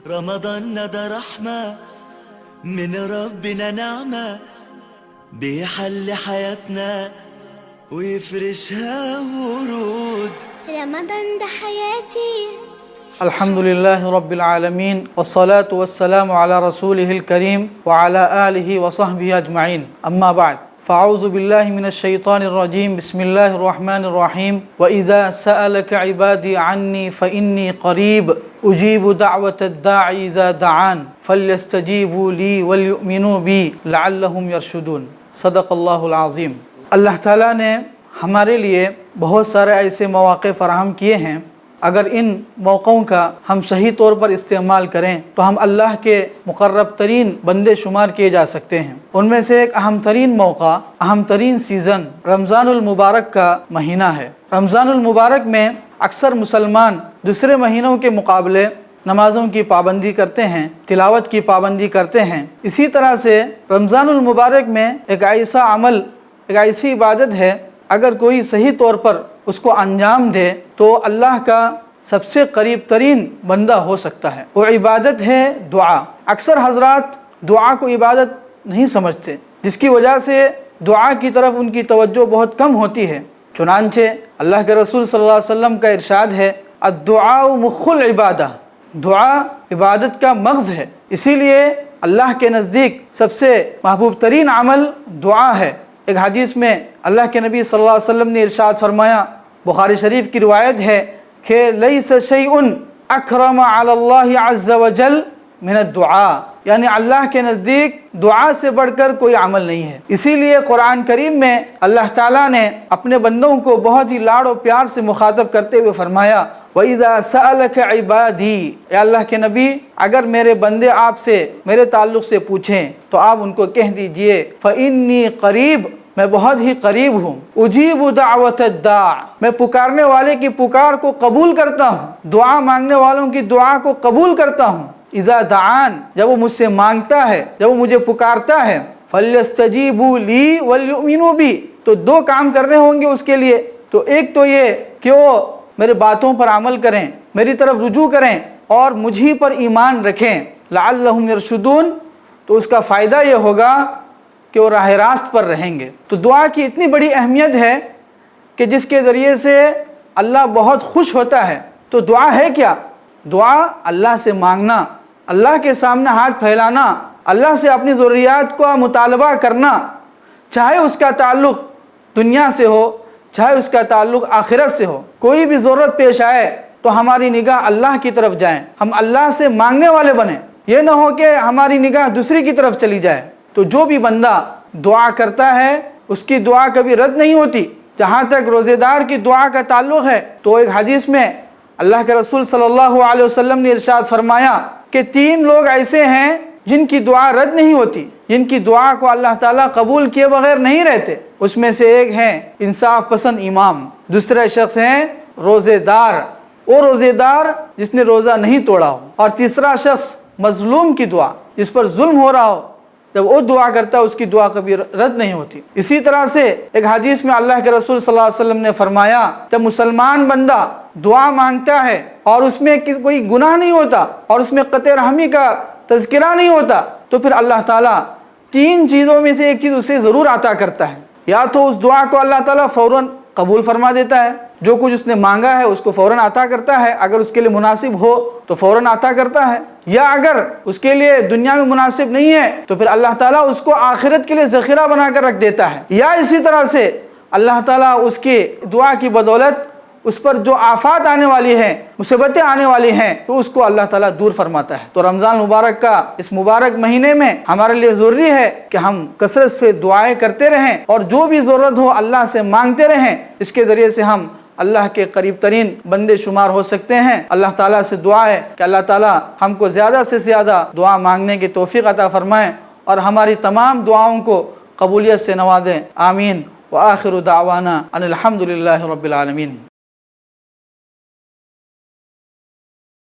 رمضان ده رحمة من ربنا، نعمة بيحل حياتنا ويفرشها ورود. رمضان ده حياتي. الحمد لله رب العالمين والصلاة والسلام على رسوله الكريم وعلى آله وصحبه أجمعين. أما بعد، فأعوذ بالله من الشيطان الرجيم. بسم الله الرحمن الرحيم. وإذا سألك عبادي عني فإني قريب أجيب دعوة الداعي إذا دعان فليستجيبوا لي وليؤمنوا بي لعلهم يرشدون. صدق اللہ العظیم. اللہ تعالیٰ نے ہمارے لیے بہت سارے ایسے مواقع فراہم کیے ہیں، اگر ان موقعوں کا ہم صحیح طور پر استعمال کریں تو ہم اللہ کے مقرب ترین بندے شمار کیے جا سکتے ہیں۔ ان میں سے ایک اہم ترین موقع، اہم ترین سیزن رمضان المبارک کا مہینہ ہے۔ رمضان المبارک میں اکثر مسلمان دوسرے مہینوں کے مقابلے نمازوں کی پابندی کرتے ہیں، تلاوت کی پابندی کرتے ہیں۔ اسی طرح سے رمضان المبارک میں ایک ایسا عمل، ایک ایسی عبادت ہے، اگر کوئی صحیح طور پر اس کو انجام دے تو اللہ کا سب سے قریب ترین بندہ ہو سکتا ہے۔ وہ عبادت ہے دعا۔ اکثر حضرات دعا کو عبادت نہیں سمجھتے، جس کی وجہ سے دعا کی طرف ان کی توجہ بہت کم ہوتی ہے۔ چنانچہ اللہ کے رسول صلی اللہ علیہ وسلم کا ارشاد ہے، الدعاء مخ العبادہ، دعا عبادت کا مغز ہے۔ اسی لیے اللہ کے نزدیک سب سے محبوب ترین عمل دعا ہے۔ ایک حدیث میں اللہ کے نبی صلی اللہ علیہ وسلم نے ارشاد فرمایا، بخاری شریف کی روایت ہے کہ لیس شیء اکرم علی اللہ عز وجل من الدعاء، یعنی اللہ کے نزدیک دعا سے بڑھ کر کوئی عمل نہیں ہے۔ اسی لیے قرآن کریم میں اللہ تعالیٰ نے اپنے بندوں کو بہت ہی لاڑ و پیار سے مخاطب کرتے ہوئے فرمایا، وَإِذَا سَأَلَكَ عِبَادِي، اے اللہ کے نبی اگر میرے بندے آپ سے میرے تعلق سے پوچھیں تو آپ ان کو کہہ دیجئے فَإِنِّي قریب، میں بہت ہی قریب ہوں، اجیب دعوت الداع، میں پکارنے والے کی پکار کو قبول کرتا ہوں، دعا مانگنے والوں کی دعا کو قبول کرتا ہوں۔ اذا دعان، جب وہ مجھ سے مانگتا ہے، جب وہ مجھے پکارتا ہے، فَلْيَسْتَجِيبُوا لِي وَلْيُؤْمِنُوا بِي، تو دو کام کرنے ہوں گے اس کے لیے۔ تو ایک تو یہ کہ وہ میرے باتوں پر عمل کریں، میری طرف رجوع کریں اور مجھے پر ایمان رکھیں، لعلہم یرشدون، تو اس کا فائدہ یہ ہوگا کہ وہ راہ راست پر رہیں گے۔ تو دعا کی اتنی بڑی اہمیت ہے کہ جس کے ذریعے سے اللہ بہت خوش ہوتا ہے۔ تو دعا ہے کیا؟ دعا اللہ سے مانگنا، اللہ کے سامنے ہاتھ پھیلانا، اللہ سے اپنی ضروریات کا مطالبہ کرنا، چاہے اس کا تعلق دنیا سے ہو، چاہے اس کا تعلق آخرت سے ہو۔ کوئی بھی ضرورت پیش آئے تو ہماری نگاہ اللہ کی طرف جائیں، ہم اللہ سے مانگنے والے بنیں، یہ نہ ہو کہ ہماری نگاہ دوسری کی طرف چلی جائے۔ تو جو بھی بندہ دعا کرتا ہے اس کی دعا کبھی رد نہیں ہوتی۔ جہاں تک روزے دار کی دعا کا تعلق ہے تو ایک حدیث میں اللہ کے رسول صلی اللہ علیہ وسلم نے ارشاد فرمایا کہ 3 لوگ ایسے ہیں جن کی دعا رد نہیں ہوتی، جن کی دعا کو اللہ تعالیٰ قبول کیے بغیر نہیں رہتے۔ اس میں سے ایک ہیں انصاف پسند امام، دوسرے شخص ہیں روزے دار، وہ روزے دار جس نے روزہ نہیں توڑا ہو، اور تیسرا شخص مظلوم کی دعا، جس پر ظلم ہو رہا ہو، جب وہ دعا کرتا ہے اس کی دعا کبھی رد نہیں ہوتی۔ اسی طرح سے ایک حدیث میں اللہ کے رسول صلی اللہ علیہ وسلم نے فرمایا، جب مسلمان بندہ دعا مانگتا ہے اور اس میں کوئی گناہ نہیں ہوتا اور اس میں قطع رحمی کا تذکرہ نہیں ہوتا، تو پھر اللہ تعالیٰ 3 چیزوں میں سے ایک چیز اسے ضرور عطا کرتا ہے۔ یا تو اس دعا کو اللہ تعالیٰ فوراً قبول فرما دیتا ہے، جو کچھ اس نے مانگا ہے اس کو فوراً عطا کرتا ہے، اگر اس کے لیے مناسب ہو تو فوراً عطا کرتا ہے، یا اگر اس کے لیے دنیا میں مناسب نہیں ہے تو پھر اللہ تعالیٰ اس کو آخرت کے لیے ذخیرہ بنا کر رکھ دیتا ہے، یا اسی طرح سے اللہ تعالیٰ اس کی دعا کی بدولت اس پر جو آفات آنے والی ہیں، مصیبتیں آنے والی ہیں، تو اس کو اللہ تعالیٰ دور فرماتا ہے۔ تو رمضان مبارک کا اس مبارک مہینے میں ہمارے لیے ضروری ہے کہ ہم کثرت سے دعائیں کرتے رہیں اور جو بھی ضرورت ہو اللہ سے مانگتے رہیں۔ اس کے ذریعے سے ہم اللہ کے قریب ترین بندے شمار ہو سکتے ہیں۔ اللہ تعالیٰ سے دعا ہے کہ اللہ تعالیٰ ہم کو زیادہ سے زیادہ دعا مانگنے کی توفیق عطا فرمائیں اور ہماری تمام دعاؤں کو قبولیت سے نوازیں۔ آمین۔ وآخر دعوانا ان الحمد للہ رب العالمین۔